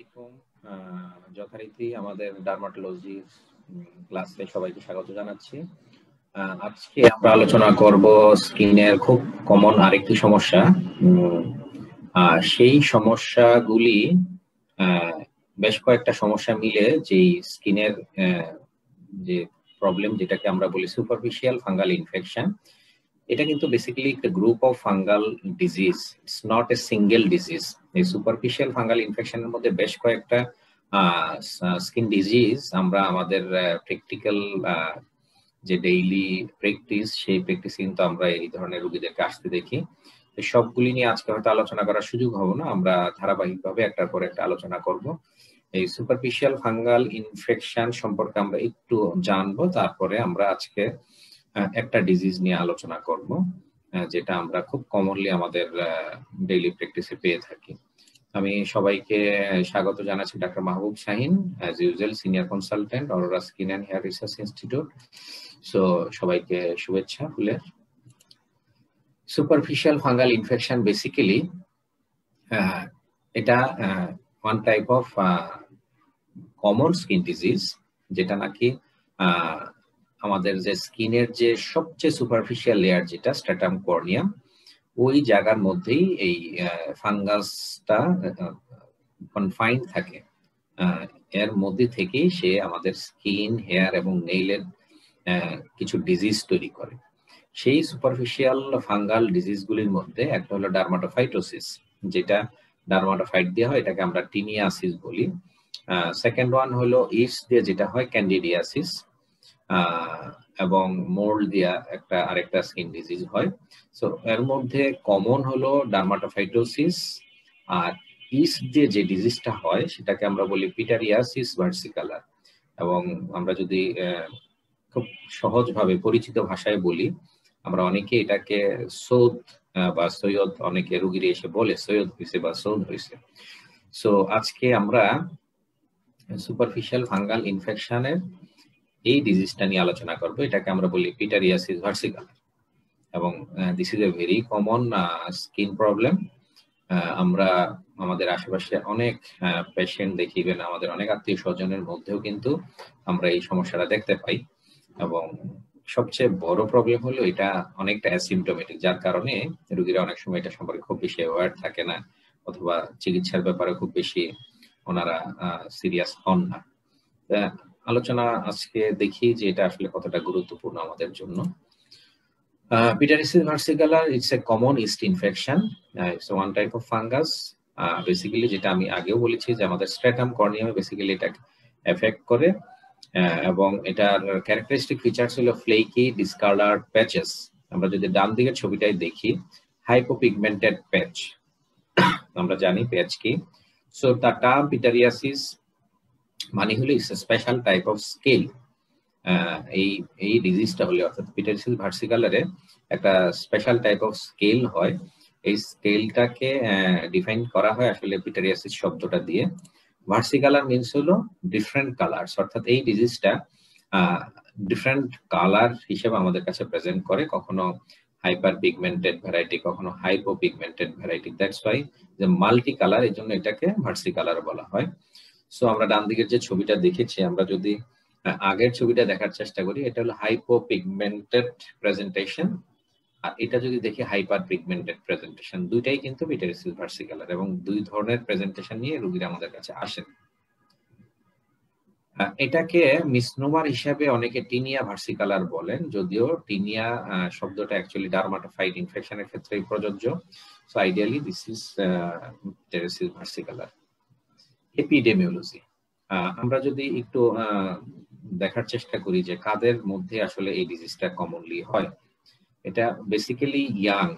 আলাইকুম। যথারীতি আমাদের ডার্মাটোলজি ক্লাসে সবাইকে স্বাগত জানাচ্ছি। আজকে আমরা আলোচনা করব স্কিনের খুব কমন আরেকটি সমস্যা। সেই সমস্যাগুলি বেশ কয়েকটা সমস্যা মিলে যেই স্কিনের যে প্রবলেম যেটাকে আমরা বলি সুপারফিশিয়াল ফাঙ্গাল ইনফেকশন, এটা কিন্তু বেসিক্যালি একটা group of fungal disease, it's not a single disease. এই সুপারফিশিয়াল ফাঙ্গাল ইনফেকশনের মধ্যে বেশ কয়েকটা স্কিন ডিজিজ আমরা আমাদের প্র্যাকটিক্যাল যে ডেইলি প্র্যাকটিস, সেই প্র্যাকটিস কিন্তু আমরা এই ধরনের রোগীদেরকে আসতে দেখি। সবগুলি নিয়ে আজকে হয়তো আলোচনা করার সুযোগ হবে না, আমরা ধারাবাহিকভাবে একটার পর একটা আলোচনা করব। এই সুপারফিশিয়াল ফাঙ্গাল ইনফেকশন সম্পর্কে আমরা একটু জানবো, তারপরে আমরা আজকে একটা ডিজিজ নিয়ে আলোচনা করব যেটা আমরা খুব কমনলি আমাদের ডেইলি প্র্যাকটিসে পেয়ে থাকি। আমি সবাইকে স্বাগত জানাচ্ছি। Doctor Mahbub Shahin, as usual senior consultant, Aurora skin and hair research institute. So সবাইকে শুভেচ্ছা ফুলের। সুপারফিশিয়াল ফাঙ্গাল ইনফেকশন বেসিক্যালি এটা one type of common skin disease, যেটা নাকি আমাদের যে স্কিনের যে সবচেয়ে সুপারফিশিয়াল লেয়ার যেটা স্ট্র্যাটাম কর্নিয়াম, ওই জায়গার মধ্যেই এই ফাঙ্গাসটা কনফাইন থাকে। এর মধ্যে থেকেই সে আমাদের স্কিন, হেয়ার এবং নেইলের কিছু ডিজিজ তৈরি করে। সেই সুপারফিশিয়াল ফাঙ্গাল ডিজিজগুলির মধ্যে একটা হলো ডার্মাটোফাইটোসিস, যেটা ডার্মাটোফাইট দিয়ে হয়, এটাকে আমরা টিনিয়াসিস বলি। সেকেন্ড ওয়ান হলো ইস্ট দিয়ে যেটা হয় ক্যান্ডিডিয়াসিস, এবং মোল্ড দিয়া আরেকটা স্কিন ডিজিজ হয়। সো এর মধ্যে কমন হলো ডার্মাটোফাইটোসিস, আর ইস্ট দিয়ে যে ডিজিজটা হয় সেটাকে আমরা বলি পিটারিয়াসিস ভার্সিকালার। এবং আমরা যদি খুব সহজভাবে পরিচিত ভাষায় বলি, আমরা অনেকে এটাকে সৌদ বা সৈয়দ, অনেকে রোগীরা এসে বলে সৈয়দ হয়েছে বা সৌদ হয়েছে। সো আজকে আমরা সুপারফিশিয়াল ফাঙ্গাল ইনফেকশনের এই ডিজিজটা নিয়ে আলোচনা করব। এটাকে আমরা বলি পিটারিয়াসিস ভার্সিকালার, এবং this is a very common skin problem. আমরা আমাদের আশেপাশে অনেক পেশেন্ট দেখিবেন, আমাদের অনেক আত্মীয় স্বজনের মধ্যেও কিন্তু আমরা এই সমস্যাটা দেখতে পাই। এবং সবচেয়ে বড় প্রবলেম হলো এটা অনেকটা অ্যাসিম্পটোমেটিক, যার কারণে রোগীরা অনেক সময় এটা সম্পর্কে খুব বেশি অ্যাওয়্যার থাকে না, অথবা চিকিৎসার ব্যাপারে খুব বেশি ওনারা সিরিয়াস হন না। আলোচনা আজকে দেখি যে এটা আসলে কতটা গুরুত্বপূর্ণ আমাদের জন্য। Pityriasis versicolor, it's a common yeast infection. It's one type of fungus. Basically যেটা আমি আগেও বলেছি যে আমাদের স্ট্র্যাটাম কর্নিয়ামে বেসিক্যালি এটা এফেক্ট করে, এবং এটার ক্যারেক্টারিস্টিক ফিচার্স হলো ফ্লেকি ডিসকালার্ড প্যাচেস। আমরা যদি ডান দিকের ছবিটাই দেখি, হাইপোপিগমেন্টেড প্যাচ, আমরা জানি প্যাচ কি। সো দ্য টার্ম পিটারিয়াসিস মানে হলো it's a special type of scale. এই ডিজিজটা হলে, অর্থাৎ পিটারিয়াসিস ভার্সিকালারে একটা স্পেশাল টাইপ অফ স্কেল হয়। এই স্কেলটাকে ডিফাইন করা হয় আসলে পিটারিয়াসিস শব্দটা দিয়ে। ভার্সিকালার মিনস হলো ডিফারেন্ট কালারস, অর্থাৎ এই ডিজিজটা ডিফারেন্ট কালার হিসেবে আমাদের কাছে প্রেজেন্ট করে, কখনো হাইপার পিগমেন্টেড ভ্যারাইটি, কখনো hypo pigmented variety. That's why যে মাল্টি কালার, এই জন্য এটাকে ভার্সিকালার বলা হয়। সো আমরা ডান দিকের যে ছবিটা দেখেছি, আমরা যদি আগের ছবিটা দেখার চেষ্টা করি, এটা হলো হাইপো পিগমেন্টেড প্রেজেন্টেশন, আর এটা যদি দেখি হাইপার পিগমেন্টেড প্রেজেন্টেশন। দুইটাই কিন্তু পিটারিয়াসিস ভার্সিকালার, এবং দুই ধরনের প্রেজেন্টেশন নিয়ে রোগীরা আমাদের কাছে আসেন। এটাকে মিসনোমার হিসাবে অনেকে টিনিয়া ভার্সিকালার বলেন, যদিও টিনিয়া শব্দটা অ্যাকচুয়ালি ডার্মাটোফাইট ইনফেকশনের ক্ষেত্রে প্রযোজ্য। So ideally this is পিটারিয়াসিস versicolor. Epidemiology, আমরা যদি একটু দেখার চেষ্টা করি যে কাদের মধ্যে আসলে এই ডিজিজটা কমনলি হয়, এটা বেসিক্যালি ইয়াং,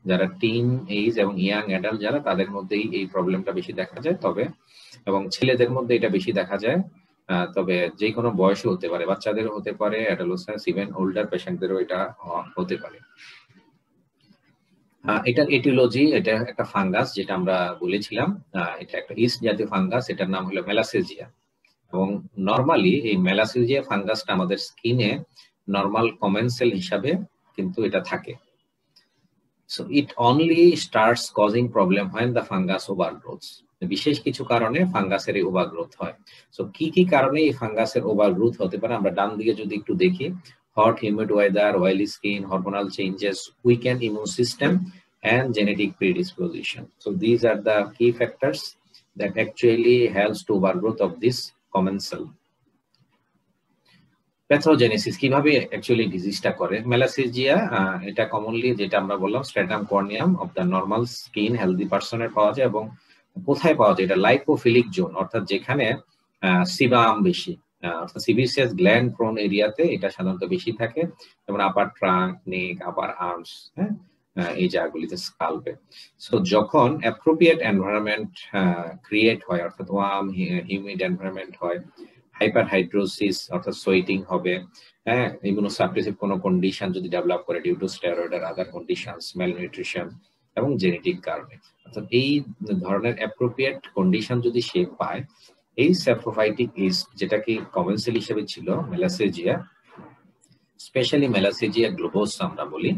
যারা টিন এজ এবং ইয়াং অ্যাডাল্ট যারা, তাদের মধ্যেই এই প্রবলেমটা বেশি দেখা যায়। তবে এবং ছেলেদের মধ্যে এটা বেশি দেখা যায়, তবে যে কোনো বয়সে হতে পারে, বাচ্চাদেরও হতে পারে, অ্যাডোলেসেন্স, ইভেন ওল্ডার পেশেন্টদেরও এটা হতে পারে। এটার এটিওলজি, এটা একটা ফাঙ্গাস যেটা আমরা বলেছিলাম, এটা একটা ইস্ট জাতীয় ফাঙ্গাস, এটার নাম হলো মেলাসেজিয়া। এবং নরমালি এই মেলাসেজিয়া ফাঙ্গাসটা আমাদের স্কিনে নরমাল কমেন্সেল হিসাবে কিন্তু এটা থাকে। So it only starts causing problem when the fungus overgrows. বিশেষ কিছু কারণে ফাঙ্গাসের এই ওভারগ্রোথ হয়। সো কি কি কারণে এই ফাঙ্গাসের ওভারগ্রোথ হতে পারে আমরা ডান দিকে যদি একটু দেখি, hot humid weather, oily skin, hormonal changes, weakened immune system and genetic predisposition. So these are the key factors that actually helps to overgrowth of this commensal. Pathogenesis কিভাবে অ্যাকচুয়ালি ডিজিজটা করে? মেলাসেজিয়া এটা কমনলি যেটা আমরা বললাম stratum corneum of the normal skin healthy পার্সনের পাওয়া যায়, এবং কোথায় পাওয়া যায়? এটা লাইপোফিলিক জোন, অর্থাৎ যেখানে সিবাম বেশি, অর্থাৎ সিবিসিয়াস গ্ল্যান্ড প্রোন এরিয়াতে এটা সাধারণত বেশি থাকে, যেমন আপার ট্রাঙ্ক, নেক, আপার আর্মস, হ্যাঁ, এই জায়গাগুলিতে স্কাল্পে। সো যখন অ্যাপ্রোপ্রিয়েট এনভায়রনমেন্ট ক্রিয়েট হয়, অর্থাৎ ওয়ার্ম হিউমিড এনভায়রনমেন্ট হয়, হাইপারহাইড্রোসিস অর্থাৎ সোয়েটিং হবে, হ্যাঁ, ইমিউনোসাপ্রেসিভ কোনো কন্ডিশন যদি ডেভেলপ করে ডিউ টু স্টেরয়েড আর আদার কন্ডিশনস, ম্যালনিউট্রিশন এবং জেনেটিক কারণে, অর্থাৎ এই ধরনের অ্যাপ্রোপ্রিয়েট কন্ডিশন যদি সে পায়, এই স্যাপ্রোফাইটিক ইস্ট যেটাকে কমেন্সেল হিসেবে ছিল মেলাসেজিয়া, স্পেশালি মেলাসেজিয়া গ্লোবোসা আমরা বলি,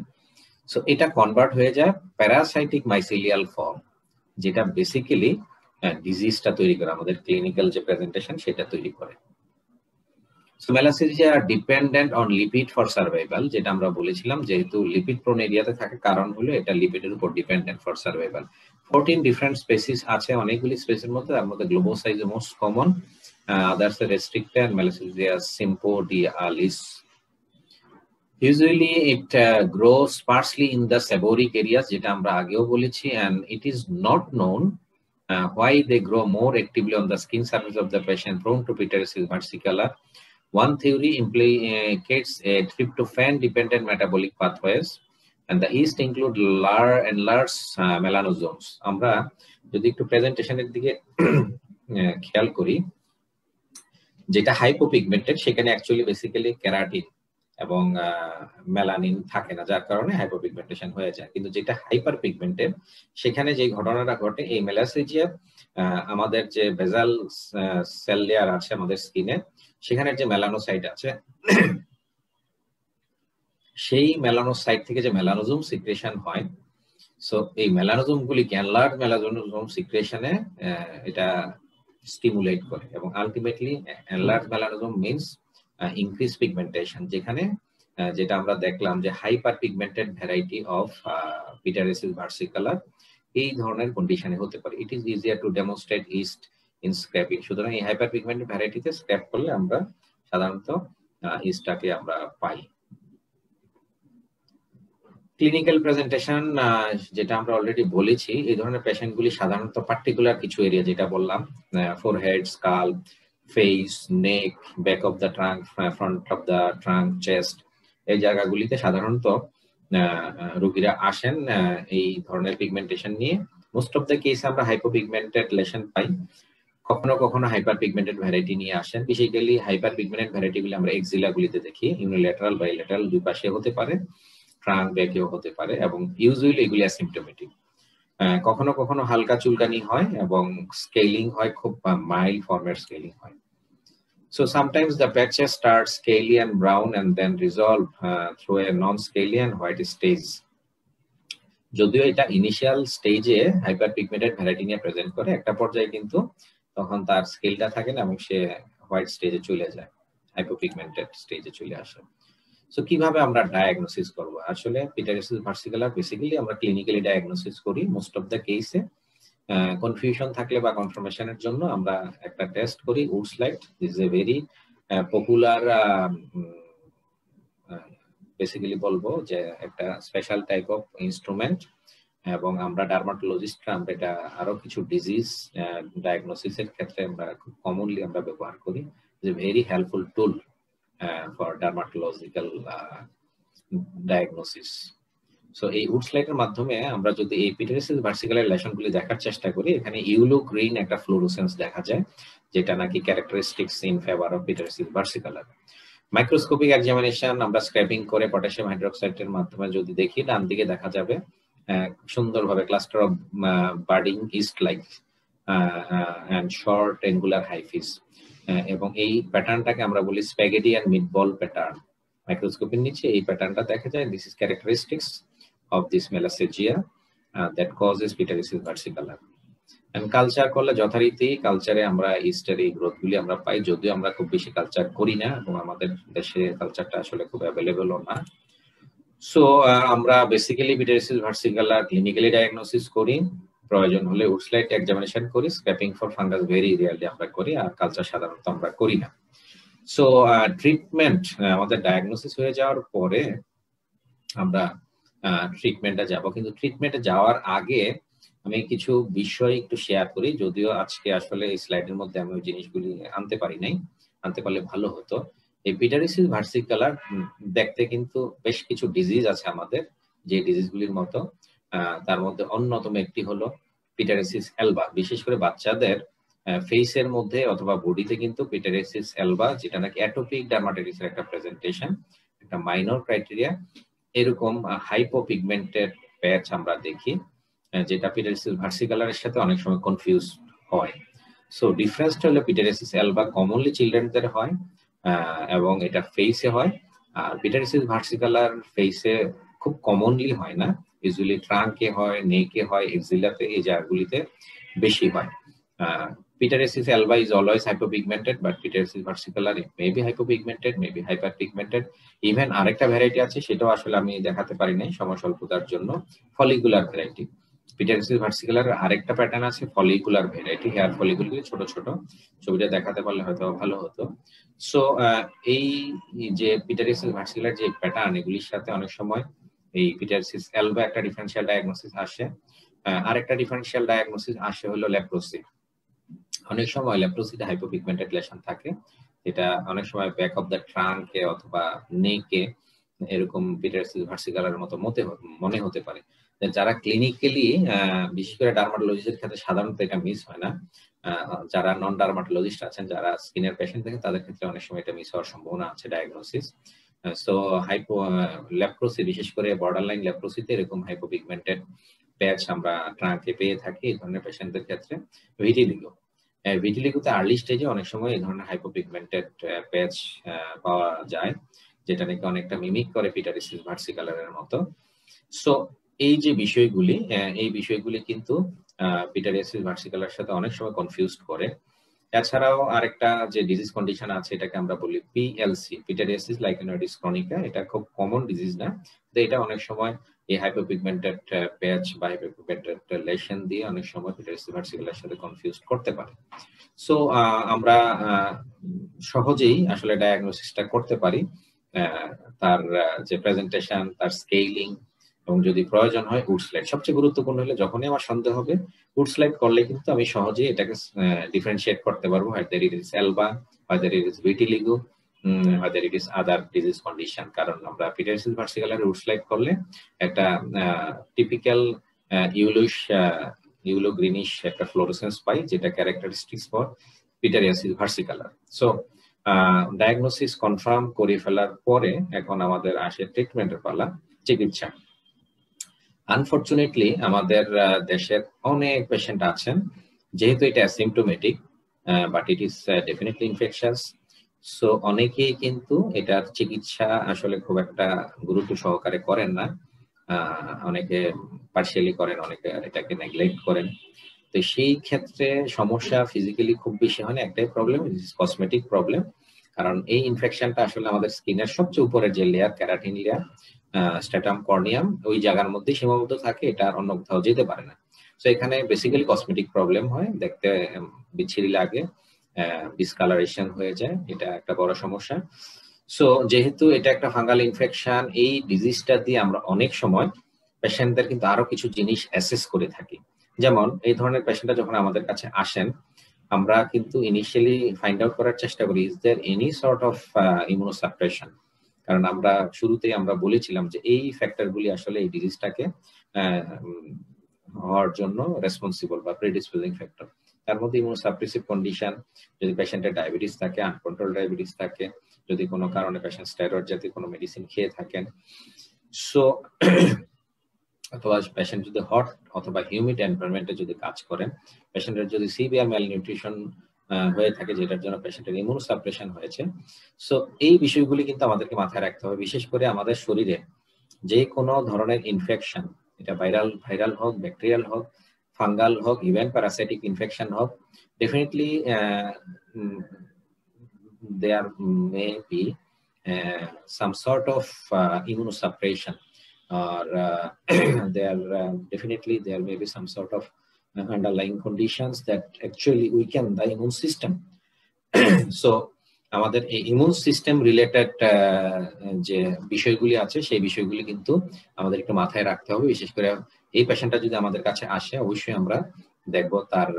সো এটা কনভার্ট হয়ে যায় প্যারাসাইটিক মাইসেলিয়াল ফর্ম, যেটা বেসিক্যালি ডিজিজটা তৈরি করে, আমাদের ক্লিনিক্যাল যে প্রেজেন্টেশন সেটা তৈরি করে। So Malassezia dependent on lipid for survival, যেটা আমরা বলেছিলাম, যেহেতু লিপিড প্রোন এরিয়াতে থাকে কারণ হলো এটা লিপিডের উপর dependent for survival. 14 different species আছে, অনেকগুলি স্পেসির মধ্যে, তার মধ্যে globosa is the most common, others restricted, Malassezia sympodialis. Usually it grows sparsely in the seborrheic areas, যেটা আমরা আগেও বলেছি, and it is not known why they grow more actively on the skin surface of the patient prone to pityriasis versicolor. One theory implicates a tryptophan-dependent metabolic pathways, and the yeast include enlarged melanosomes. আমরা যদি একটু প্রেজেন্টেশনের দিকে খেয়াল করি, যেটা হাইপোপিগমেন্টেড সেখানে actually basically keratin এবং melanin থাকে না, যার কারণে হাইপোপিগমেন্টেশন হয়ে যায়। কিন্তু যেটা হাইপার পিগমেন্টেড সেখানে যে ঘটনাটা ঘটে, এই মেলাসেজিয়া আমাদের যে বেজাল সেল লেয়ার আছে আমাদের স্কিনে, সেখানে যে মেলানোসাইট আছে, সেই মেলানোসাইট থেকে যে মেলানোজোম সিক্রেশন হয়, সো এই মেলানোজোম গুলি এনলার্জ মেলানোজোম সিক্রেশনে এটা স্টিমুলেট করে, এবং ultimately enlarge melanosome means increase pigmentation, যেখানে যেটা আমরা দেখলাম যে hyper pigmented variety of pityriasis versicolor এই ধরনের কন্ডিশনে হতে পারে। It is easier to demonstrate yeast in scraping. সুতরাং এই হাইপার পিগমেন্টেড ভ্যারাইটিতে স্ক্র্যাপ করলে আমরা সাধারণত ইস্টটাকে আমরা পাই। ক্লিনিক্যাল প্রেজেন্টেশন যেটা আমরা অলরেডি বলেছি, এই ধরনের পেশেন্টগুলি সাধারণত পার্টিকুলার কিছু এরিয়া, যেটা বললাম forehead, SCALP, face, neck, back of the trunk, front of the trunk, chest, এই জায়গাগুলিতে সাধারণত রোগীরা আসেন এই ধরনের পিগমেন্টেশন নিয়ে। মোস্ট অফ দ্য কেস আমরা হাইপোপিগমেন্টেড লেশন পাই, কখনো কখনো হাইপার পিগমেন্টেড ভ্যারাইটি নিয়ে আসেন। বেসিক্যালি হাইপার পিগমেন্টেড ভ্যারাইটিগুলি আমরা এক্সিলাগুলিতে দেখি, ইউনিল্যাটারাল, বাইল্যাটারাল, দুই পাশে হতে পারে, ট্রাঙ্ক ব্যাকেও হতে পারে, এবং ইউজুয়ালি এগুলি অ্যাসিম্পটোমেটিক। কখনো কখনো হালকা চুলকানি হয় এবং স্কেলিং হয়, খুব মাইল্ড ফর্মের স্কেলিং হয়। So sometimes the patches start scaly and brown and then resolve through a non-scaly and white stage. যদিও এটা ইনিশিয়াল স্টেজে হাইপার পিগমেন্টেড ভ্যারাইটি নিয়ে প্রেজেন্ট করে, একটা পর্যায়ে কিন্তু তখন তার স্কেলটা থাকে না এবং সে হোয়াইট স্টেজে চলে যায়, হাইপোপিগমেন্টেড স্টেজে চলে আসে। সো কিভাবে আমরা ডায়াগনোসিস করব? আসলে পিটারিয়াসিস ভার্সিকুলার বেসিক্যালি আমরা ক্লিনিক্যালি ডায়াগনোসিস করি মোস্ট অফ দ্য কেসে। কনফিউশন থাকলে বা কনফার্মেশনের জন্য আমরা একটা টেস্ট করি, Woods light is a very popular, basically বলবো যে একটা স্পেশাল টাইপ অফ ইনস্ট্রুমেন্ট, এবং আমরা ডার্মাটোলজিস্টরা আমরা এটা আরো কিছু ডিজিজ ডায়াগনোসিসের ক্ষেত্রে আমরা খুব কমনলি আমরা ব্যবহার করি, যে very helpful tool for dermatological diagnosis. So এই উডস লাইটের মাধ্যমে আমরা যদি এই পিটারিয়াসিস ভার্সিকুলার লেশনগুলি দেখার চেষ্টা করি, এখানে ইউলো গ্রিন একটা ফ্লোরোসেন্স দেখা যায়, যেটা নাকি characteristics in favour of pityriasis versicolor. Microscopic examination আমরা স্ক্র্যাপিং করে পটাশিয়াম হাইড্রোক্সাইডের মাধ্যমে যদি দেখি, ডান দিকে দেখা যাবে সুন্দরভাবে cluster of budding yeast like and short angular hyphae, এবং এই প্যাটার্নটাকে আমরা বলি স্প্যাগেটি এন্ড মিটবল প্যাটার্ন। মাইক্রোস্কোপের নিচে এই প্যাটার্নটা দেখা যায়। This is characteristics of this melasthesia that causes pityriasis versicolor. Culture করলে যথারীতি কালচারে আমরা ইস্টার এই গ্রোথগুলি আমরা পাই, যদিও আমরা খুব বেশি কালচার করি না এবং আমাদের দেশে কালচারটা আসলে খুব অ্যাভেলেবলও না। সো আমরা বেসিক্যালি পিটারিয়াসিস ভার্সিকালার ক্লিনিক্যালি ডায়াগনোসিস করি, প্রয়োজন হলে উডস্লাইট এক্সামিনেশন করি, scraping for fungus very rarely আমরা করি, আর কালচার সাধারণত আমরা করি না। সো ট্রিটমেন্ট আমাদের ডায়াগনোসিস হয়ে যাওয়ার পরে আমরা ট্রিটমেন্টে যাব, কিন্তু ট্রিটমেন্টে যাওয়ার আগে আমি কিছু বিষয় একটু শেয়ার করি, যদিও আজকে আসলে এই স্লাইডের মধ্যে আমি ওই জিনিসগুলি আনতে পারি নাই, আনতে পারলে ভালো হতো। এই পিটারিয়াসিস ভার্সিকালার দেখতে কিন্তু বেশ কিছু ডিজিজ আছে আমাদের, যে ডিজিজগুলির মতো তার মধ্যে অন্যতম একটি হলো পিটারিয়াসিস অ্যালবা। বিশেষ করে বাচ্চাদের ফেসের মধ্যে অথবা বডিতে কিন্তু পিটারিয়াসিস অ্যালবা, যেটা নাকি অ্যাটোপিক ডার্মাটাইটিসের একটা প্রেজেন্টেশন, একটা মাইনর ক্রাইটেরিয়া, এরকম হাইপোপিগমেন্টেড প্যাচ আমরা দেখি, যেটা পিটারিয়াসিস ভার্সিকালারের সাথে অনেক সময় কনফিউজ হয়। সো ডিফারেন্সটা হলো পিটারিয়াসিস অ্যালবা কমনলি চিলড্রেনদের হয় এবং এটা ফেসে হয়, আর পিটারিয়াসিস ভার্সিকালার ফেসে খুব কমনলি হয় না, ইউজুয়ালি ট্রাঙ্কে হয়, নেকে হয়, এক্সিলাতে, এই জায়গাগুলিতে বেশি হয়। Pityriasis alba is always hypopigmented, but pityriasis versicolor may be hypopigmented, may be hyperpigmented. Even আরেকটা ভ্যারাইটি আছে, সেটাও আসলে আমি দেখাতে পারি নাই সময় স্বল্পতার জন্য, ফলিকুলার ভ্যারাইটি। পিটারিয়াসিস ভার্সিকুলার আরেকটা প্যাটার্ন আছে, ফলিকুলার ভ্যারাইটি, হেয়ার ফলিকুলগুলি ছোট ছোট, ছবিটা দেখাতে পারলে হয়তো ভালো হতো। সো এই যে পিটারিয়াসিস ভার্সিকুলার যে প্যাটার্ন, এগুলির সাথে অনেক সময় এই পিটারিয়াসিস অ্যালবা একটা ডিফারেন্সিয়াল ডায়াগনোসিস আসে। আরেকটা ডিফারেন্সিয়াল ডায়াগনোসিস আসে হলো লেপ্রোসি। অনেক সময় লেপ্রোসিতে হাইপোপিগমেন্টেড লেশন থাকে, এটা অনেক সময় ব্যাক অফ দ্য ট্রাঙ্কে অথবা নেকে এরকম পিটারিয়াসিস ভার্সিকালার মতো মনে হতে পারে। যারা ক্লিনিক্যালি, বিশেষ করে ডার্মাটোলজিস্টের ক্ষেত্রে সাধারণত এটা মিস হয় না, যারা নন ডার্মাটোলজিস্ট আছেন, যারা স্কিনের পেশেন্ট থাকেন, তাদের ক্ষেত্রে অনেক সময় এটা মিস হওয়ার সম্ভাবনা আছে ডায়াগনোসিস। সো লেপ্রোসি, বিশেষ করে বর্ডারলাইন লেপ্রোসিতে এরকম হাইপোপিগমেন্টেড প্যাচ আমরা ট্রাঙ্কে পেয়ে থাকি এই ধরনের পেশেন্টদের ক্ষেত্রে। ভিটিলিগোতে আর্লি স্টেজে অনেক সময় এই ধরনের হাইপোপিগমেন্টেড প্যাচ পাওয়া যায়, যেটা নাকি অনেকটা মিমিক করে পিটারিয়াসিস ভার্সিকালারের মতো। সো এই যে বিষয়গুলি, এই বিষয়গুলি কিন্তু পিটারিয়াসিস ভার্সিকালার সাথে অনেক সময় কনফিউজড করে। এছাড়াও আরেকটা যে ডিজিজ কন্ডিশন আছে, এটাকে আমরা বলি পিএলসি, পিটারিয়াসিস লাইকেনোইডিস ক্রনিকা। এটা খুব কমন ডিজিজ না, তো এটা অনেক সময় এই হাইপোপিগমেন্টেড প্যাচ বা হাইপোপিগমেন্টেড লেশন দিয়ে অনেক সময় পিটারিয়াসিস ভার্সিকুলার সাথে কনফিউজ করতে পারে। সো আমরা সহজেই আসলে ডায়াগনোসিসটা করতে পারি, তার যে প্রেজেন্টেশন, তার স্কেলিং, এবং যদি প্রয়োজন হয় উডস্লাইড। সবচেয়ে গুরুত্বপূর্ণ হলে যখনই আমার সন্দেহ হবে, উডস্লাইড করলে কিন্তু আমি সহজেই এটাকে ডিফারেন্সিয়েট করতে পারবো, whether it is alba, whether it is vitiligo, whether it is other disease condition। কারণ আমরা পিটারিয়াসিস ভার্সিকুলার উডস্লাইড করলে একটা টিপিক্যাল ইউলো গ্রিনিশ একটা ফ্লোরোসেন্স পাই, যেটা characteristics for পিটারিয়াসিস versicolor. So diagnosis confirm করে ফেলার পরে এখন আমাদের আসে ট্রিটমেন্টের পালা, চিকিৎসা। আনফরচুনেটলি আমাদের দেশের অনেক পেশেন্ট আছেন, যেহেতু এটা asymptomatic but it is definitely infectious, so অনেকেই কিন্তু এটার চিকিৎসা আসলে খুব একটা গুরুত্ব সহকারে করেন না, অনেকে পার্শিয়ালি করেন, অনেকে এটাকে নেগলেক্ট করেন। তো সেই ক্ষেত্রে সমস্যা ফিজিক্যালি খুব বেশি হয় না, একটাই প্রবলেম, কসমেটিক প্রবলেম। কারণ এই ইনফেকশনটা আসলে আমাদের স্কিনের সবচেয়ে উপরের যে layer, keratin layer, stratum corneum, ওই জায়গার মধ্যে সীমাবদ্ধ থাকে, এটা আর অন্য কোথাও যেতে পারে না। সো এখানে বেসিক্যালি কসমেটিক প্রবলেম হয়, দেখতে বিচ্ছিরি লাগে, ডিসকালারেশন হয়ে যায়, এটা একটা বড় সমস্যা। সো যেহেতু এটা একটা ফাঙ্গাল ইনফেকশন, এই ডিজিজটা দিয়ে আমরা অনেক সময় পেশেন্টদের কিন্তু আরো কিছু জিনিস অ্যাসেস করে থাকি। যেমন এই ধরনের পেশেন্টরা যখন আমাদের কাছে আসেন, আমরা কিন্তু ইনিশিয়ালি ফাইন্ড আউট করার চেষ্টা করি, is there any sort of immunosuppression. কারণ আমরা শুরুতেই আমরা বলেছিলাম যে এই ফ্যাক্টরগুলি আসলে এই ডিজিজটাকে হওয়ার জন্য রেসপন্সিবল বা প্রেডিসপোজিং ফ্যাক্টর। তার মধ্যে ইমিউনোসাপ্রেসিভ কন্ডিশন, যদি পেশেন্টের ডায়াবেটিস থাকে, আনকন্ট্রোল ডায়াবেটিস থাকে, যদি কোনো কারণে পেশেন্ট স্টেরয়েড জাতীয় কোনো মেডিসিন খেয়ে থাকেন, সো অথবা পেশেন্ট যদি হট অথবা হিউমিড এনভায়রনমেন্টে যদি কাজ করেন, পেশেন্টের যদি সিভিয়ার ম্যালনিউট্রিশন হয়ে থাকে, যেটার জন্য পেশেন্টের ইমিউনোসাপ্রেশন হয়েছে। সো এই বিষয়গুলি কিন্তু আমাদেরকে মাথায় রাখতে হবে। বিশেষ করে আমাদের শরীরে যে কোনো ধরনের ইনফেকশন, এটা ভাইরাল হোক, ব্যাকটেরিয়াল হোক, ফাঙ্গাল হোক, ইভেন প্যারাসাইটিক ইনফেকশন হোক, definitely there may be some sort of immunosuppression, or definitely there may be some sort of underlying conditions that actually weaken the immune system. So আমাদের এই immune system related যে বিষয়গুলি আছে সেই বিষয়গুলি কিন্তু আমাদের একটু মাথায় রাখতে হবে। বিশেষ করে এই পেশেন্টটা যদি আমাদের কাছে আসে, অবশ্যই আমরা দেখবো তার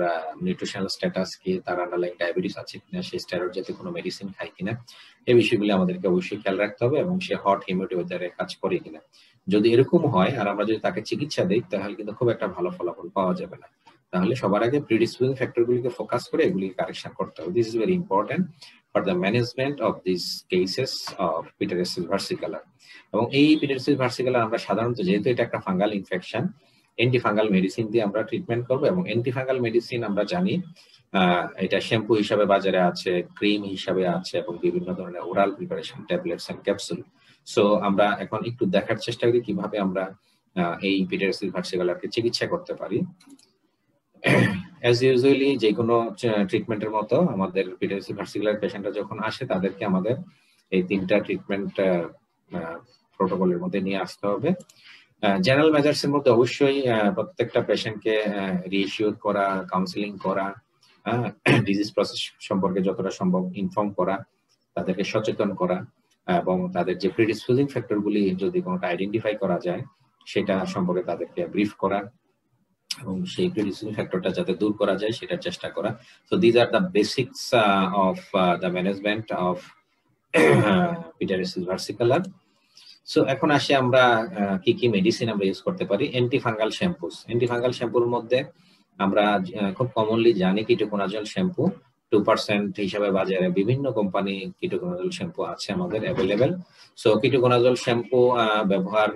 নিউট্রিশনাল স্ট্যাটাস কি, তার আন্ডারলাইং ডায়াবেটিস আছে কিনা, সে স্টেরয়েড জাতীয় কোনো মেডিসিন খায় কিনা, এই বিষয়গুলি আমাদেরকে অবশ্যই খেয়াল রাখতে হবে, এবং সে হট হিউমিডিটি ওয়েদারে কাজ করে কিনা। যদি এরকম হয় আর আমরা যদি তাকে চিকিৎসা দিই, তাহলে কিন্তু খুব একটা ভালো ফলাফল পাওয়া যাবে না। তাহলে সবার আগে প্রিডিসপোজিং ফ্যাক্টরগুলিকে ফোকাস করে এগুলি কারেকশন করতে হবে। This is very important for the management of this cases of pityriasis versicolor. এবং এই পিটারিয়াসিস ভার্সিকুলার আমরা সাধারণত, যেহেতু এটা একটা ফাঙ্গাল ইনফেকশন, অ্যান্টিফাঙ্গাল মেডিসিন দিয়ে আমরা ট্রিটমেন্ট করব। এবং অ্যান্টিফাঙ্গাল মেডিসিন আমরা জানি এটা শ্যাম্পু হিসাবে বাজারে আছে, ক্রিম হিসাবে আছে, এবং বিভিন্ন ধরনের oral preparation, tablets and capsule. So আমরা এখন একটু দেখার চেষ্টা করি কিভাবে আমরা এই পিটারিয়াসিস ভার্সিকুলারকে চিকিৎসা করতে পারি। অ্যাজ ইউজুয়ালি যে কোনো ট্রিটমেন্টের মতো আমাদের পিটারিয়াসিস ভার্সিকুলার পেশেন্টরা যখন আসে, তাদেরকে আমাদের এই 3টা ট্রিটমেন্ট প্রোটোকলের মধ্যে নিয়ে আসতে হবে। জেনারেল মেজার্স এর মধ্যে অবশ্যই প্রত্যেকটা পেশেন্টকে রিএশিওর করা, কাউন্সিলিং করা, ডিজিজ প্রসেস সম্পর্কে যতটা সম্ভব ইনফর্ম করা, তাদেরকে সচেতন করা, এবং তাদের যে প্রিডিসপোজিং ফ্যাক্টরগুলি যদি কোনোটা আইডেন্টিফাই করা যায় সেটা সম্পর্কে তাদেরকে ব্রিফ করা, এবং সেই প্রিডিসপোজিং ফ্যাক্টরটা যাতে দূর করা যায় সেটার চেষ্টা করা। So these are the basics of the management of pityriasis versicolor. So এখন আসি আমরা কি কি মেডিসিন আমরা ইউজ করতে পারি। Antifungal shampoos. অ্যান্টিফাঙ্গাল শ্যাম্পুর মধ্যে আমরা খুব কমনলি জানি কিটোকোনাজল শ্যাম্পু 2% হিসাবে বাজারে বিভিন্ন কোম্পানি কিটোকোনাজল শ্যাম্পু আছে আমাদের অ্যাভেলেবেল। সো কিটোকোনাজল শ্যাম্পু ব্যবহার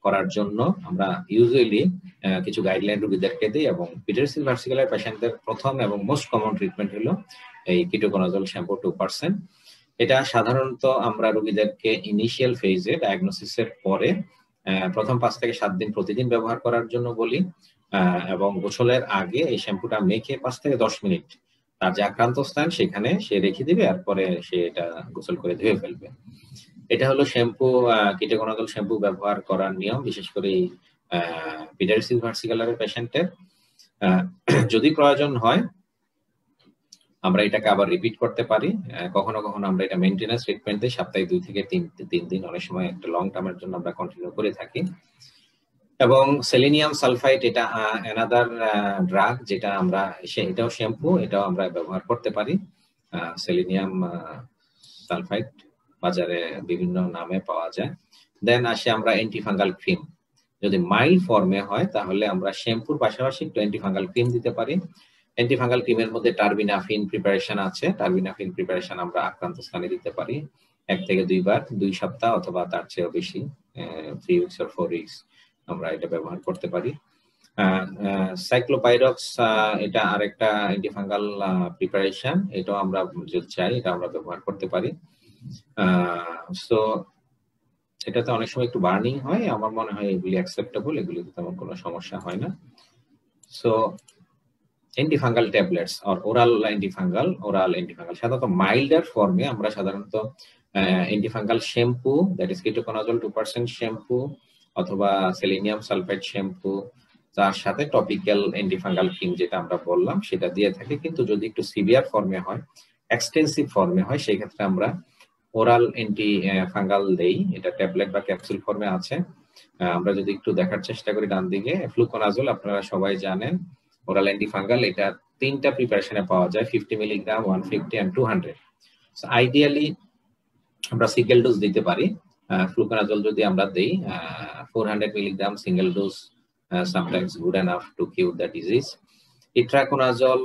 করার জন্য আমরা ইউজুয়ালি কিছু গাইডলাইন রোগীদেরকে দিই, এবং পিটারিয়াসিস ভার্সিকুলার পেশেন্টদের প্রথম এবং মোস্ট কমন ট্রিটমেন্ট হলো এই কিটোকোনাজল শ্যাম্পু 2%। এটা সাধারণত আমরা রোগীদেরকে ইনিশিয়াল ফেজে ডায়াগনোসিসের পরে প্রথম 5 থেকে 7 দিন প্রতিদিন ব্যবহার করার জন্য বলি, এবং গোসলের আগে এই শ্যাম্পুটা মেখে 5 থেকে 10 মিনিট তার যে আক্রান্ত স্থান সেখানে সে রেখে দিবে, আর পরে সে এটা গোসল করে ধুয়ে ফেলবে। এটা হলো শ্যাম্পু, কিটোকোনাজল শ্যাম্পু ব্যবহার করার নিয়ম, বিশেষ করে পিটারিয়াসিস ভার্সিকুলার পেশেন্টের। যদি প্রয়োজন হয় আমরা এটাকে আবার রিপিট করতে পারি। কখনো কখনো আমরা এটা মেইনটেনেন্স ট্রিটমেন্ট দিই, সপ্তাহে 2 থেকে 3 দিন, অনেক সময় একটা লং টার্মের জন্য আমরা কন্টিনিউ করে থাকি। এবং সেলেনিয়াম সালফাইড, এটা অ্যানাদার ড্রাগ, যেটা আমরা এটাও শ্যাম্পু, এটাও আমরা ব্যবহার করতে পারি। সেলেনিয়াম সালফাইড বাজারে বিভিন্ন নামে পাওয়া যায়। দেন আসে আমরা অ্যান্টিফাঙ্গাল ক্রিম। যদি মাইল্ড ফর্মে হয় তাহলে আমরা শ্যাম্পুর পাশাপাশি একটু অ্যান্টিফাঙ্গাল ক্রিম দিতে পারি। অ্যান্টিফাঙ্গাল ক্রিমের মধ্যে টার্বিনাফিন প্রিপারেশন আছে। টার্বিনাফিন প্রিপারেশন আমরা আক্রান্ত স্থানে দিতে পারি 1 থেকে 2 বার, 2 সপ্তাহ অথবা তার চেয়েও বেশি, 3 উইকস or 4 উইকস আমরা এটা ব্যবহার করতে পারি। সাইক্লোপাইরক্স, এটা আরেকটা অ্যান্টিফাঙ্গাল প্রিপারেশন, এটাও আমরা যদি চাই এটা আমরা ব্যবহার করতে পারি। সো এটাতে অনেক সময় একটু বার্নিং হয়, আমার মনে হয় এগুলি অ্যাকসেপ্টেবল, এগুলিতে তেমন কোনো সমস্যা হয় না। সো অ্যান্টিফাঙ্গাল ট্যাবলেটস আর ওরাল অ্যান্টিফাঙ্গাল, সাধারণত মাইল্ডার ফর্মে আমরা সাধারণত antifungal shampoo, that is ketoconazole 2% shampoo অথবা সেলেনিয়াম সালফাইড শ্যাম্পু, তার সাথে টপিক্যাল অ্যান্টিফাঙ্গাল ক্রিম যেটা আমরা বললাম সেটা দিয়ে থাকি। কিন্তু যদি একটু সিভিয়ার ফর্মে হয়, এক্সটেন্সিভ ফর্মে হয়, সেই ক্ষেত্রে আমরা ওরাল অ্যান্টিফাঙ্গাল দেই, এটা ট্যাবলেট বা ক্যাপসুল ফর্মে আছে। আমরা যদি একটু দেখার চেষ্টা করি ডান দিকে, ফ্লুকোনাজল আপনারা সবাই জানেন, ওরাল অ্যান্টিফাঙ্গাল, এটা 3টা প্রিপারেশনে পাওয়া যায়, 50 মিলিগ্রাম, 150 and 200। সো আইডিয়ালি আমরা সিঙ্গেল ডোজ দিতে পারি। ফ্লুকোনাজল যদি আমরা দেই 400 milligram single dose, sometimes good enough to cure the disease. Itraconazole,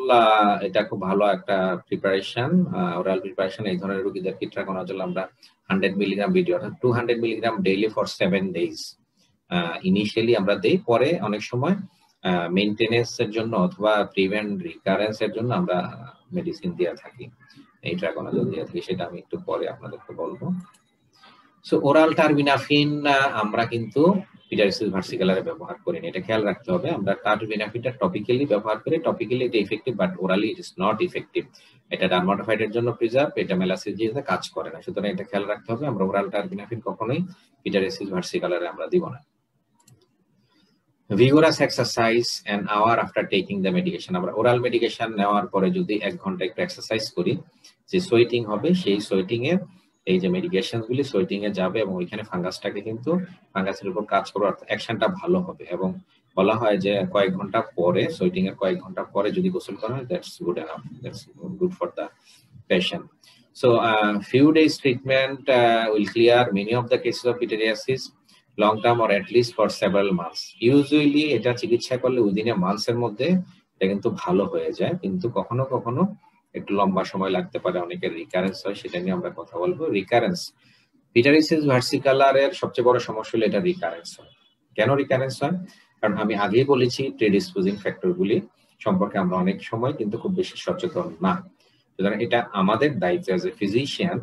এটা খুব ভালো একটা প্রিপারেশন, ওরাল প্রিপারেশন। এই ধরনের রোগীদের ইট্রাকোনাজল আমরা 100 milligram video, 200 milligram daily for 7 days initially আমরা দেই। পরে অনেক সময় মেইনটেনেন্স এর জন্য অথবা প্রিভেন্ট রিকারেন্স এর জন্য আমরা মেডিসিন দিয়ে থাকি, ইট্রাকোনাজল দিয়ে থাকি, সেটা আমি একটু পরে আপনাদেরকে বলবো। সো ওরাল টার্বিনাফিন আমরা কিন্তু পিটারিয়াসিস ভার্সিকালারে ব্যবহার করি না, এটা খেয়াল রাখতে হবে। আমরা টার্বিনাফিনটা টপিক্যালি ব্যবহার করি, টপিক্যালি এটা effective, but orally it is not effective. এটা ডার্মাটোফাইটের জন্য প্রিজার্ভ, এটা মেলাসিজিয়াতে কাজ করে না, সুতরাং এটা খেয়াল রাখতে হবে। আমরা ওরাল টার্বিনাফিন কখনোই পিটারিয়াসিস ভার্সিকালারে আমরা দিব না। vigorous exercise an hour after taking the medication, আমরা ওরাল মেডিকেশন নেওয়ার পরে যদি 1 ঘন্টা একটু এক্সারসাইজ করি, যে সোয়েটিং হবে, সেই সোয়েটিং এ এই যে মেডিকেশন গুলি সোয়েটিং এ যাবে এবং ওইখানে ফাঙ্গাসটাকে কিন্তু ফাঙ্গাসের উপর কাজ করবে, অর্থাৎ অ্যাকশনটা ভালো হবে। এবং বলা হয় যে কয়েক ঘন্টা পরে, সোয়েটিং এর কয়েক ঘন্টা পরে যদি গোসল করা হয়, that's good enough, that's good for the patient. So few days treatment will clear many of the cases of pityriasis, long term or at least for several months. Usually এটা চিকিৎসা করলে উইদিন এ মান্থস এর মধ্যে এটা কিন্তু ভালো হয়ে যায়, কিন্তু কখনো কখনো একটু লম্বা সময় লাগতে পারে, অনেকের রিকারেন্স হয়, সেটা নিয়ে আমরা কথা বলবো। রিকারেন্স, পিটারিয়াসিস ভার্সিকালারের সবচেয়ে বড় সমস্যা হলো এটা রিকারেন্স হয়। কেন রিকারেন্স হয়? কারণ আমি আগেই বলেছি প্রিডিসপোজিং ফ্যাক্টর গুলি সম্পর্কে আমরা অনেক সময় কিন্তু খুব বেশি সচেতন না। সুতরাং এটা আমাদের দায়িত্ব অ্যাজ এ ফিজিশিয়ান,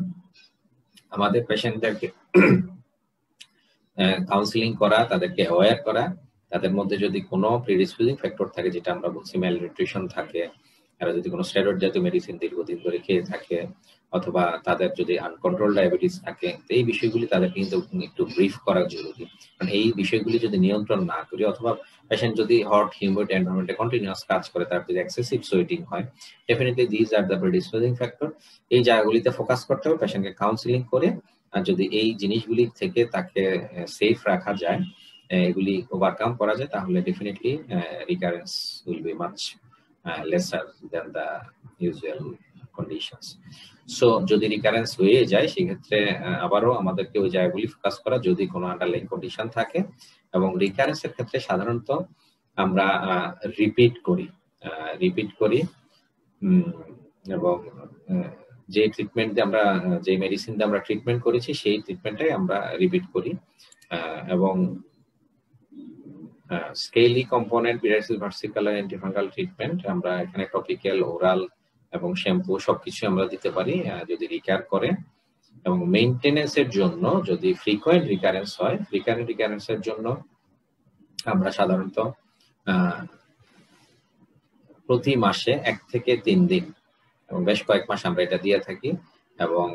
আমাদের পেশেন্টদেরকে কাউন্সিলিং করা, তাদেরকে অ্যাওয়্যার করা, তাদের মধ্যে যদি কোনো প্রিডিসপোজিং ফ্যাক্টর থাকে, যেটা আমরা বলছি ম্যালনিউট্রিশন থাকে, তারা যদি কোনো স্টেরয়েড জাতীয় মেডিসিন দীর্ঘদিন ধরে খেয়ে থাকে, অথবা তাদের যদি আনকন্ট্রোল ডায়াবেটিস থাকে, এই বিষয়গুলি তাদের কিন্তু একটু ব্রিফ করা জরুরি। কারণ এই বিষয়গুলি যদি নিয়ন্ত্রণ না করি, অথবা পেশেন্ট যদি হট হিউমিড এনভায়রনমেন্টে কন্টিনিউয়াস কাজ করে, তার যদি এক্সেসিভ সোয়েটিং হয়, definitely this are the predisposing factor. এই জায়গাগুলিতে ফোকাস করতে হবে, পেশেন্টকে কাউন্সিলিং করে, আর যদি এই জিনিসগুলি থেকে তাকে সেফ রাখা যায়, এগুলি ওভারকাম করা যায়, তাহলে definitely recurrence will be much lesser than the usual conditions. So যদি রিকারেন্স হয়ে যায়, সেক্ষেত্রে আবারও আমাদেরকে ওই জায়গাগুলি ফোকাস করা, যদি কোনো আন্ডারলাইং কন্ডিশন থাকে। এবং রিকারেন্সের ক্ষেত্রে সাধারণত আমরা রিপিট করি এবং যে ট্রিটমেন্ট দিয়ে আমরা, যে মেডিসিন দিয়ে আমরা ট্রিটমেন্ট করেছি, সেই ট্রিটমেন্টটাই আমরা রিপিট করি। এবং scaly component পিটারিয়াসিস versicolor antifungal treatment আমরা এখানে টপিক্যাল, ওরাল এবং শ্যাম্পু সবকিছু আমরা দিতে পারি যদি রিকার করে। এবং মেইনটেনেন্সের জন্য যদি ফ্রিকোয়েন্ট রিকারেন্স হয়, ফ্রিকোয়েন্ট রিকারেন্সের জন্য আমরা সাধারণত প্রতি মাসে 1 থেকে 3 দিন এবং বেশ কয়েক মাস আমরা এটা দিয়ে থাকি। এবং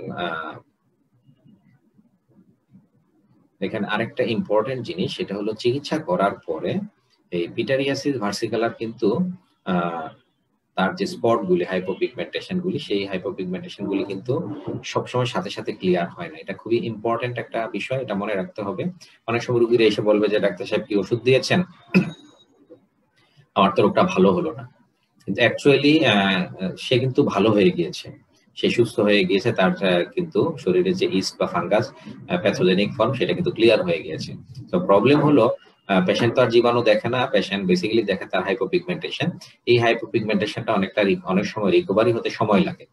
এখানে আরেকটা ইম্পর্টেন্ট জিনিস, সেটা হলো চিকিৎসা করার পরে এই পিটারিয়াসিস ভার্সিকালার কিন্তু তার যে স্পট গুলি, হাইপোপিগমেন্টেশন গুলি, সেই হাইপোপিগমেন্টেশন গুলি কিন্তু সবসময় সাথে সাথে ক্লিয়ার হয় না। এটা খুবই ইম্পর্টেন্ট একটা বিষয়, এটা মনে রাখতে হবে। অনেক সময় রোগীরা এসে বলবে যে ডাক্তার সাহেব কি ওষুধ দিয়েছেন, আমার তো রোগটা ভালো হলো না, কিন্তু অ্যাকচুয়ালি সে কিন্তু ভালো হয়ে গিয়েছে, সে সুস্থ হয়ে গিয়েছে, তার কিন্তু শরীরে যে ইস্ট বা ফাঙ্গাস প্যাথোজেনিক ফর্ম, সেটা কিন্তু ক্লিয়ার হয়ে গিয়েছে। তো প্রবলেম হলো পেশেন্ট তো আর জীবাণু দেখে না, পেশেন্ট বেসিক্যালি দেখে তার হাইপোপিগমেন্টেশন। এই হাইপোপিগমেন্টেশনটা অনেক সময় রিকভারি হতে সময় লাগে।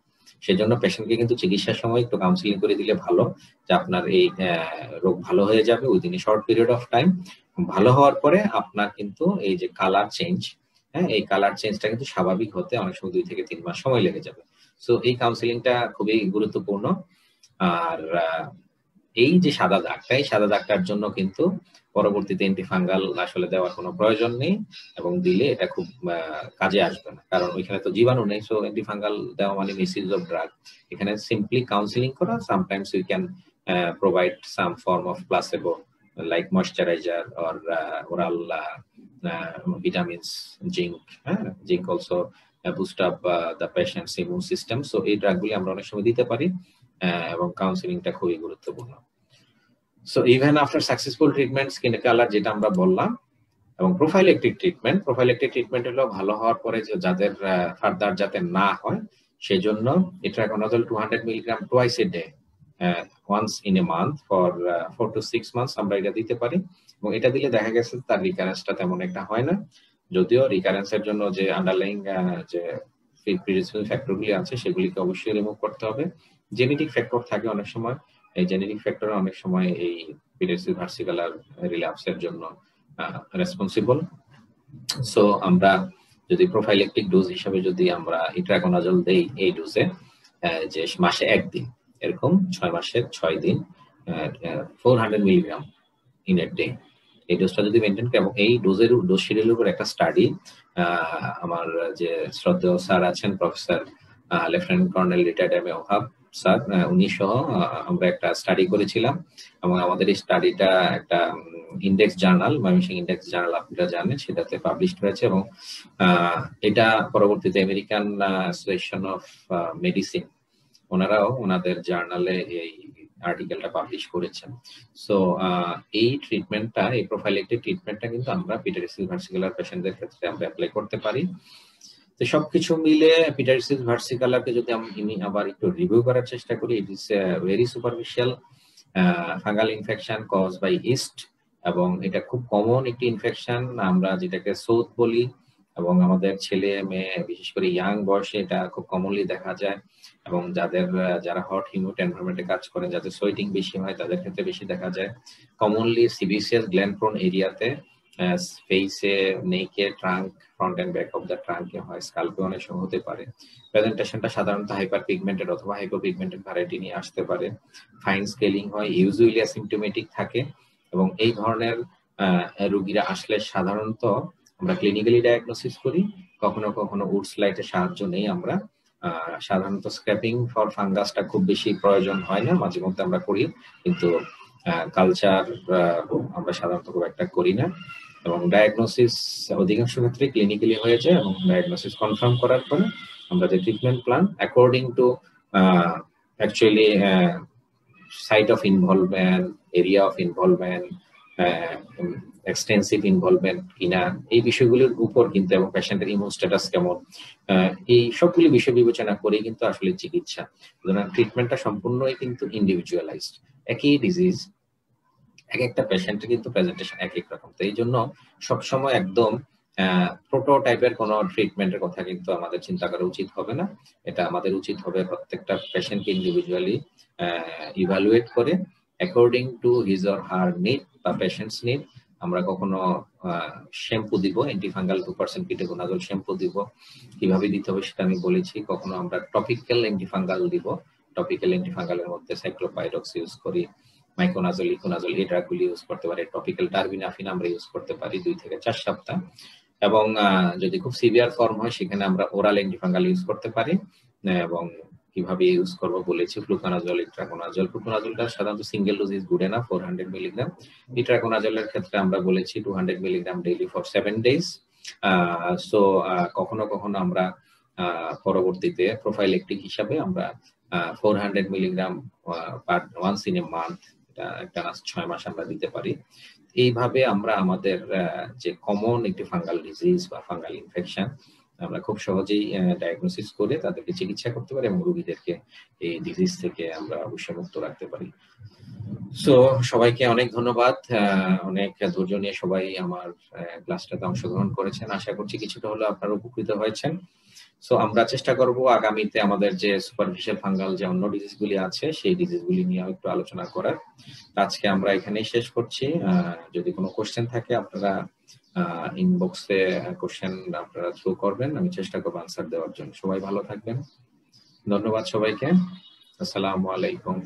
সেজন্য পেশেন্টকে কিন্তু চিকিৎসার সময় একটু কাউন্সিলিং করে দিলে ভালো, যে আপনার এই রোগ ভালো হয়ে যাবে within a short period of time. ভালো হওয়ার পরে আপনার কিন্তু এই যে কালার চেঞ্জ, এই কালার চেঞ্জটা কিন্তু স্বাভাবিক হতে অনেক সময় 2 থেকে 3 মাস সময় লেগে যাবে। সো এই কাউন্সিলিংটা খুবই গুরুত্বপূর্ণ। আর এই যে সাদা দাগটা, এই সাদা দাগটার জন্য কিন্তু পরবর্তীতে অ্যান্টিফাঙ্গাল আসলে দেওয়ার কোনো প্রয়োজন নেই, এবং দিলে এটা খুব কাজে আসবে না, কারণ ওইখানে তো জীবাণু নেই। সো অ্যান্টিফাঙ্গাল দেওয়া মানে মিসইউজ অফ ড্রাগ। এখানে সিম্পলি কাউন্সিলিং করা, sometimes we can provide some form of placebo like moisturizer or oral vitamins, zinc also boost up the patient's immune system. So এই ড্রাগগুলি আমরা অনেক সময় দিতে পারি, এবং কাউন্সিলিংটা খুবই গুরুত্বপূর্ণ। So even after successful treatment, skin colour যেটা আমরা বললাম, এবং প্রোফাইলেকটিক ট্রিটমেন্ট হলো ভালো হওয়ার পরে যে যাদের ফার্দার যাতে না হয়, সেজন্য itraconazole 200 milligram twice a day, once in a month for 4 to 6 months আমরা এটা দিতে পারি। এবং এটা দিলে দেখা গেছে তার রিকারেন্সটা তেমন একটা হয় না, যদিও রিকারেন্সের জন্য যে আন্ডারলাইং যে প্রিডিসপোজিং ফ্যাক্টরগুলি আছে, সেগুলিকে অবশ্যই রিমুভ করতে হবে। জেনেটিক ফ্যাক্টর থাকে অনেক সময়, এই জেনেটিক ফ্যাক্টর অনেক সময় এই পিটারিয়াসিস ভার্সিকালার রিল্যাপসের জন্য রেসপন্সিবল। সো আমরা যদি প্রোফাইলেকটিক ডোজ হিসেবে যদি আমরা ইট্রাকোনাজল দেই, এই ডোজে যে মাসে 1 দিন, এরকম 6 মাসে 6 দিন 400 মিলিগ্রাম ইন এ ডে, এই ডোজটা যদি মেনটেন করে, এবং এই ডোজ শিডিউলের উপর একটা স্টাডি আমার যে শ্রদ্ধেয় স্যার আছেন professor lieutenant colonel retired M A Wahab sir, উনি সহ আমরা একটা স্টাডি করেছিলাম, এবং আমাদের এই স্টাডিটা একটা index journal, Mymensingh index journal আপনারা জানেন, সেটাতে পাবলিশড হয়েছে। এবং এটা পরবর্তীতে আমেরিকান অ্যাসোসিয়েশন অফ মেডিসিন ওনারাও ওনাদের জার্নালে এই আর্টিকেলটা পাবলিশ করেছেন। সো এই ট্রিটমেন্টটা, এই প্রোফাইলেক্টিভ ট্রিটমেন্টটা কিন্তু আমরা পিটারিয়াসিস ভার্সিকুলার পেশেন্টদের ক্ষেত্রে আমরা অ্যাপ্লাই করতে পারি। তো সবকিছু মিলে পিটারিয়াসিস ভার্সিকুলারকে যদি আমি আবার একটু রিভিউ করার চেষ্টা করি, it is very superficial fungal infection cause by yeast, এবং এটা খুব কমন একটি ইনফেকশন, আমরা যেটাকে সোথ বলি, এবং আমাদের ছেলে মেয়ে বিশেষ করে ইয়াং বয়সে এটা খুব কমনলি দেখা যায়, এবং যারা হট হিউমিড এনভায়রনমেন্টে কাজ করেন, যাদের সোয়েটিং বেশি হয়, তাদের ক্ষেত্রে বেশি দেখা যায়। কমনলি সিবিসিয়াস গ্ল্যান্ড প্রোন এরিয়াতে, ফেসে, নেকে, trunk, front and back of the ট্রাঙ্কে হয়, স্কাল্পে অনেক সময় হতে পারে। প্রেজেন্টেশনটা সাধারণত হাইপার পিগমেন্টেড অথবা হাইপোপিগমেন্টেড ভ্যারাইটি নিয়ে আসতে পারে। ফাইন স্কেলিং হয়, ইউজুয়ালি অ্যাসিম্পটোমেটিক থাকে, এবং এই ধরনের রোগীরা আসলে সাধারণত আমরা ক্লিনিক্যালি ডায়াগনোসিস করি, কখনো কখনো উডস লাইটের সাহায্য নেই আমরা। সাধারণত স্ক্র্যাপিং ফর ফাঙ্গাসটা খুব বেশি প্রয়োজন হয় না, মাঝে মধ্যে আমরা করি, কিন্তু কালচার আমরা সাধারণত খুব একটা করি না। এবং ডায়াগনোসিস অধিকাংশ ক্ষেত্রে ক্লিনিক্যালি হয়ে যায়, এবং ডায়াগনোসিস কনফার্ম করার পরে আমরা যে treatment plan according to actually site of involvement, area of involvement, extensive involvement কিনা, এই বিষয়গুলোর উপর কিন্তু, এবং পেশেন্টের ইমিউন স্ট্যাটাস কেমন, এই সবগুলি বিষয় বিবেচনা করে কিন্তু আসলে চিকিৎসা। সুতরাং ট্রিটমেন্টটা সম্পূর্ণই কিন্তু ইন্ডিভিজুয়ালাইজড। একই ডিজিজ এক একটা পেশেন্টের কিন্তু প্রেজেন্টেশন এক এক রকম। তো এই জন্য সবসময় একদম প্রোটোটাইপের কোনো ট্রিটমেন্টের কথা কিন্তু আমাদের চিন্তা করা উচিত হবে না। এটা আমাদের উচিত হবে প্রত্যেকটা পেশেন্টকে ইন্ডিভিজুয়ালি ইভালুয়েট করে according to his or her need বা পেশেন্টস নিড। আমরা কখনো শ্যাম্পু দিব, অ্যান্টিফাঙ্গাল 2% কিটোকোনাজল শ্যাম্পু দিব, কিভাবে দিতে হবে সেটা আমি বলেছি। কখনো আমরা টপিক্যাল অ্যান্টিফাঙ্গাল দিব, টপিক্যাল অ্যান্টিফাঙ্গালের মধ্যে সাইক্লোপাইরক্স ইউজ করি, মাইকোনাজল, ইকোনাজল, এই ড্রাগগুলি ইউজ করতে পারি। টপিক্যাল টার্বিনাফিন আমরা ইউজ করতে পারি 2 থেকে 4 সপ্তাহ। এবং যদি খুব সিভিয়ার ফর্ম হয় সেখানে আমরা ওরাল অ্যান্টিফাঙ্গাল ইউজ করতে পারি। এবং কিভাবে ইউজ করব বলেছি, ফ্লুকোনাজল, ইট্রাকোনাজল। ফ্লুকোনাজলটা সাধারণত single dose is good enough 400 milligram. ইট্রাকোনাজলের ক্ষেত্রে আমরা বলেছি 200 milligram daily for 7 days. So কখনো কখনো আমরা পরবর্তীতে প্রোফাইলেক্টিক হিসাবে আমরা 400 milligram once in a month, একটা 6 মাস আমরা দিতে পারি। এইভাবে আমরা আমাদের যে কমন একটি ফাঙ্গাল ডিজিজ বা ফাঙ্গাল ইনফেকশন আমরা খুব সহজেই ডায়াগনোসিস করে তাদেরকে চিকিৎসা করতে পারি, এবং রোগীদেরকে এই ডিজিজ থেকে আমরা অবশ্যই মুক্ত রাখতে পারি। সো সবাইকে অনেক ধন্যবাদ, অনেক ধৈর্য নিয়ে সবাই আমার ক্লাসটাতে অংশগ্রহণ করেছেন। আশা করছি কিছুটা হলেও আপনারা উপকৃত হয়েছেন। সো আমরা চেষ্টা করব আগামীতে আমাদের যে সুপারফিশিয়াল ফাঙ্গাল যে অন্য ডিজিজগুলি আছে সেই ডিজিজগুলি নিয়ে একটু আলোচনা করার। আজকে আমরা এখানেই শেষ করছি। যদি কোনো কোশ্চেন থাকে আপনারা ইনবক্সে কোশ্চেন আপনারা থ্রো করবেন, আমি চেষ্টা করব আনসার দেওয়ার জন্য। সবাই ভালো থাকবেন, ধন্যবাদ সবাইকে, আসসালামু আলাইকুম।